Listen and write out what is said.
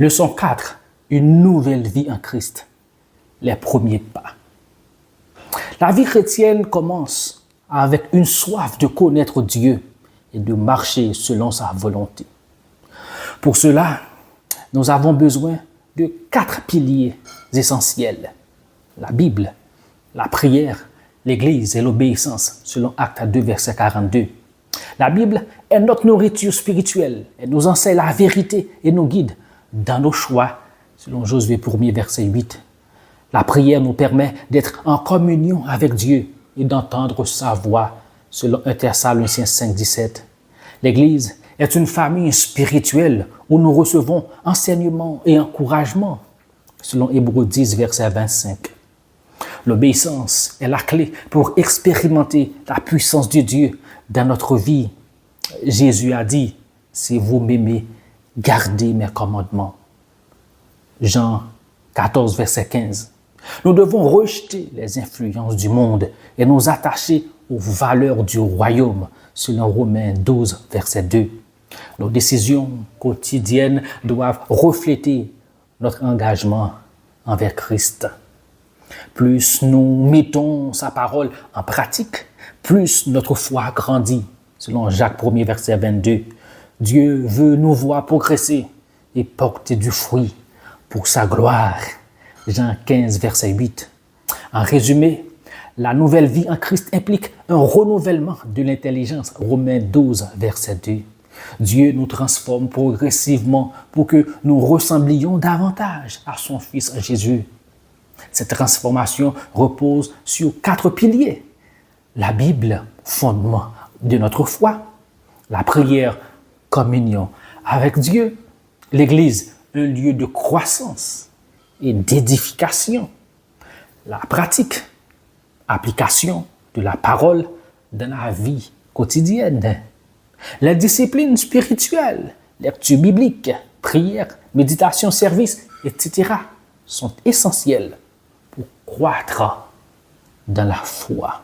Leçon 4. Une nouvelle vie en Christ. Les premiers pas. La vie chrétienne commence avec une soif de connaître Dieu et de marcher selon sa volonté. Pour cela, nous avons besoin de 4 piliers essentiels. La Bible, la prière, l'Église et l'obéissance, selon Actes 2, verset 42. La Bible est notre nourriture spirituelle. Elle nous enseigne la vérité et nous guide dans nos choix, selon Josué 1, verset 8. La prière nous permet d'être en communion avec Dieu et d'entendre sa voix, selon 1 Thessaloniciens 5, 17. L'Église est une famille spirituelle où nous recevons enseignement et encouragement, selon Hébreux 10, verset 25. L'obéissance est la clé pour expérimenter la puissance de Dieu dans notre vie. Jésus a dit, « Si vous m'aimez, gardez mes commandements. » Jean 14, verset 15. Nous devons rejeter les influences du monde et nous attacher aux valeurs du royaume, selon Romains 12, verset 2. Nos décisions quotidiennes doivent refléter notre engagement envers Christ. Plus nous mettons sa parole en pratique, plus notre foi grandit. Selon Jacques 1, verset 22, Dieu veut nous voir progresser et porter du fruit pour sa gloire. Jean 15, verset 8. En résumé, la nouvelle vie en Christ implique un renouvellement de l'intelligence. Romains 12, verset 2. Dieu nous transforme progressivement pour que nous ressemblions davantage à son Fils Jésus. Cette transformation repose sur 4 piliers. La Bible, fondement de notre foi. La prière, communion avec Dieu. L'Église, un lieu de croissance et d'édification. La pratique, application de la parole dans la vie quotidienne. La discipline spirituelle, lecture biblique, prière, méditation, service, etc. sont essentielles pour croître dans la foi.